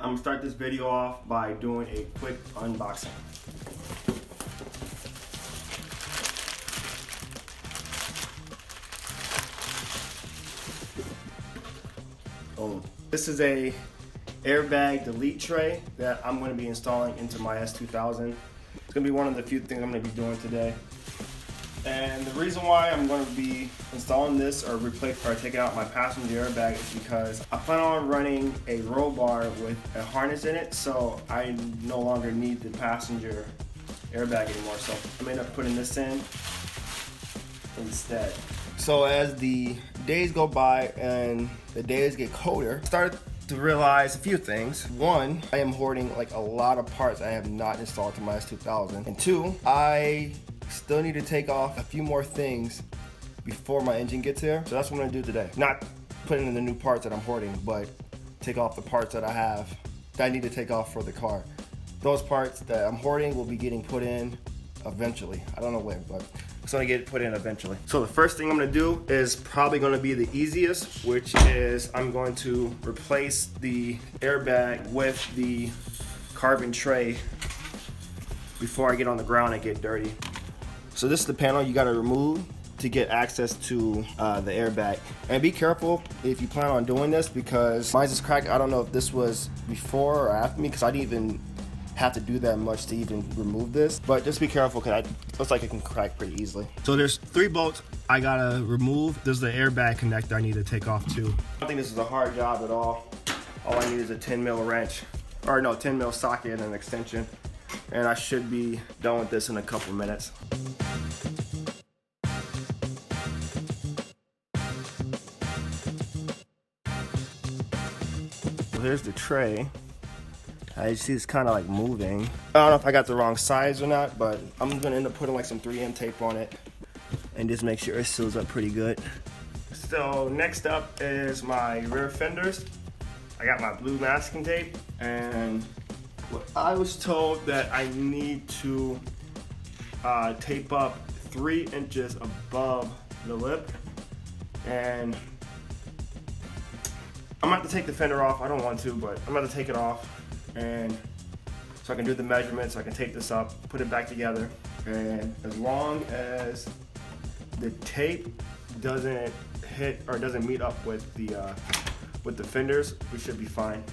I'm gonna start this video off by doing a quick unboxing. This is a airbag delete tray that I'm going to be installing into my S2000. It's going to be one of the few things I'm going to be doing today. And the reason why I'm going to be installing this or taking out my passenger airbag is because I plan on running a roll bar with a harness in it, so I no longer need the passenger airbag anymore. So I'm going to end up putting this in instead. So as the days go by and the days get colder, I started to realize a few things. One, I am hoarding like a lot of parts I have not installed to my S2000. And two, I still need to take off a few more things before my engine gets here. So that's what I'm gonna do today. Not putting in the new parts that I'm hoarding, but take off the parts that I have that I need to take off for the car. Those parts that I'm hoarding will be getting put in eventually. I don't know when, but it's gonna get put in eventually. So the first thing I'm gonna do is probably gonna be the easiest, which is I'm going to replace the airbag with the carbon tray before I get on the ground and get dirty. So this is the panel you gotta remove to get access to the airbag. And be careful if you plan on doing this because mine is cracked. I don't know if this was before or after me because I didn't even have to do that much to even remove this, but just be careful because it looks like it can crack pretty easily. So there's 3 bolts I gotta remove. There's the airbag connector I need to take off too. I don't think this is a hard job at all. All I need is a 10 mil wrench, or no, 10 mil socket and an extension, and I should be done with this in a couple minutes. So here's the tray. I see it's kind of like moving. I don't know if I got the wrong size or not, but I'm gonna end up putting like some 3M tape on it and just make sure it seals up pretty good. So next up is my rear fenders. I got my blue masking tape, and I was told that I need to tape up 3 inches above the lip, and I'm gonna have to take the fender off. I don't want to, but I'm gonna take it off. And so I can do the measurements, I can take this up, put it back together, and as long as the tape doesn't hit or doesn't meet up with the fenders, we should be fine.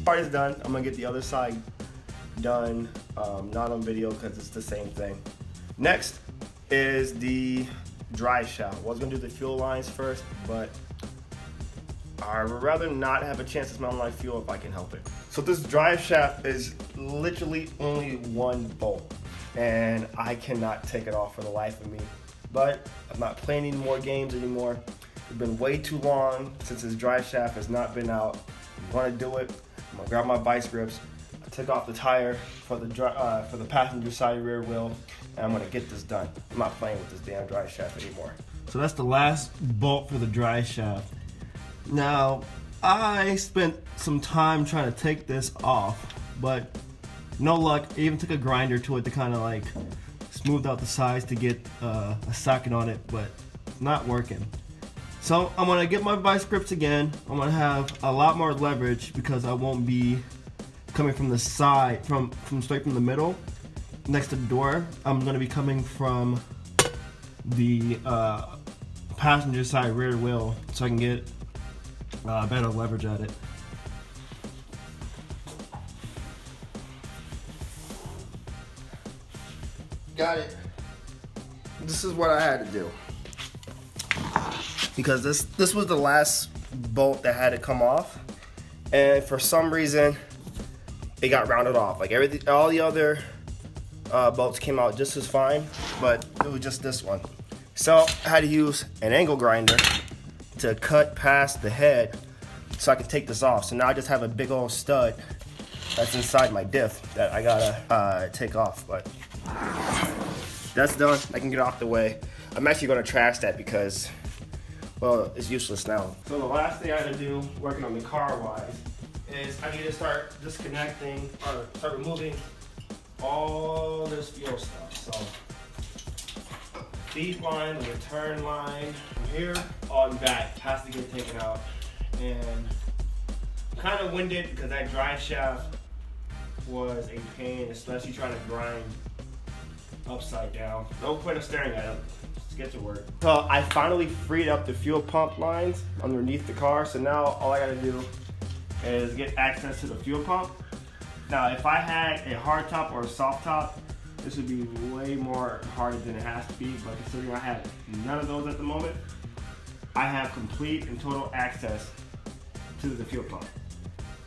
Part is done. I'm gonna get the other side done, not on video because it's the same thing. Next is the drive shaft. I was gonna do the fuel lines first, but I would rather not have a chance to smell my fuel if I can help it. So this drive shaft is literally only 1 bolt, and I cannot take it off for the life of me. But I'm not playing any more games anymore. It's been way too long since this drive shaft has not been out. I'm gonna do it. I'm gonna grab my vice grips. I took off the tire for the passenger side rear wheel, and I'm gonna get this done. I'm not playing with this damn drive shaft anymore. So that's the last bolt for the drive shaft. Now, I spent some time trying to take this off, but no luck. I even took a grinder to it to kind of like smooth out the sides to get a socket on it, but it's not working. So I'm gonna get my vice grips again. I'm gonna have a lot more leverage because I won't be coming from the side, from straight from the middle next to the door. I'm gonna be coming from the passenger side rear wheel so I can get better leverage at it. Got it. This is what I had to do. Because this was the last bolt that had to come off, and for some reason it got rounded off. Like all the other bolts came out just as fine, but it was just this one. So I had to use an angle grinder to cut past the head so I could take this off. So now I just have a big old stud that's inside my diff that I gotta take off. But that's done. I can get off the way. I'm actually gonna trash that because well, it's useless now. So the last thing I gotta do, working on the car wise, is I need to start disconnecting or start removing all this fuel stuff. So feed line, the return line, from here on back has to get taken out. And I'm kind of winded because that drive shaft was a pain, especially trying to grind upside down. No point of staring at it. Just get to work. So I finally freed up the fuel pump lines underneath the car. So now all I gotta do is get access to the fuel pump. Now, if I had a hard top or a soft top, this would be way more harder than it has to be, but considering I have none of those at the moment, I have complete and total access to the fuel pump.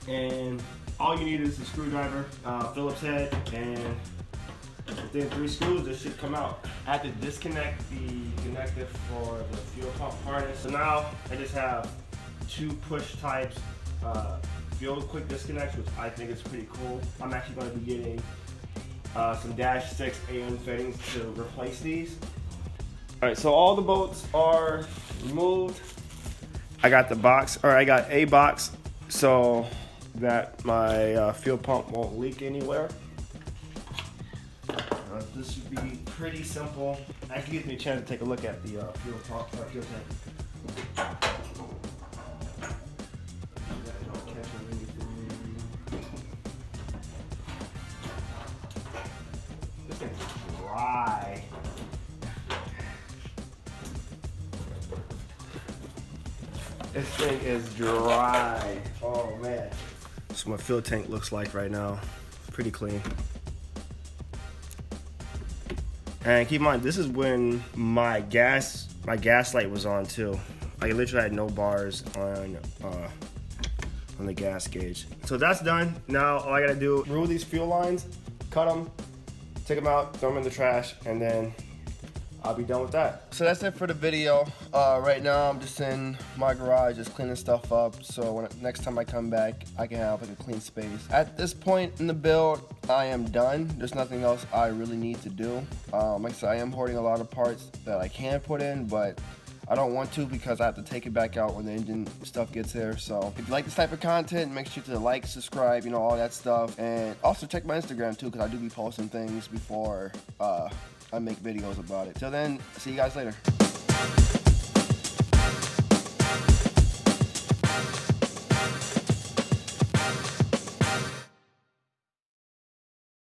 And all you need is a screwdriver, Phillips head, and within 3 screws, this should come out. I have to disconnect the connector for the fuel pump harness. So now I just have 2 push types, fuel quick disconnects, which I think is pretty cool. I'm actually going to be getting some -6 AN fittings to replace these. All right, so all the bolts are removed. I got the box, or I got a box, so that my fuel pump won't leak anywhere. This should be pretty simple. Actually gives me a chance to take a look at the fuel pump, fuel tank. This thing's dry. This thing is dry. Oh man. So my fuel tank looks like right now. Pretty clean. And keep in mind, this is when my gas light was on too. I literally had no bars on the gas gauge. So that's done. Now all I gotta do, remove these fuel lines, cut them, take them out, throw them in the trash, and then I'll be done with that. So that's it for the video. Right now I'm just in my garage, just cleaning stuff up. So next time I come back, I can have like a clean space. At this point in the build, I am done. There's nothing else I really need to do. Like I said, I am hoarding a lot of parts that I can put in, but I don't want to because I have to take it back out when the engine stuff gets there. So if you like this type of content, make sure to like, subscribe, all that stuff. And also check my Instagram too, because I do be posting things before I make videos about it. Till then, see you guys later.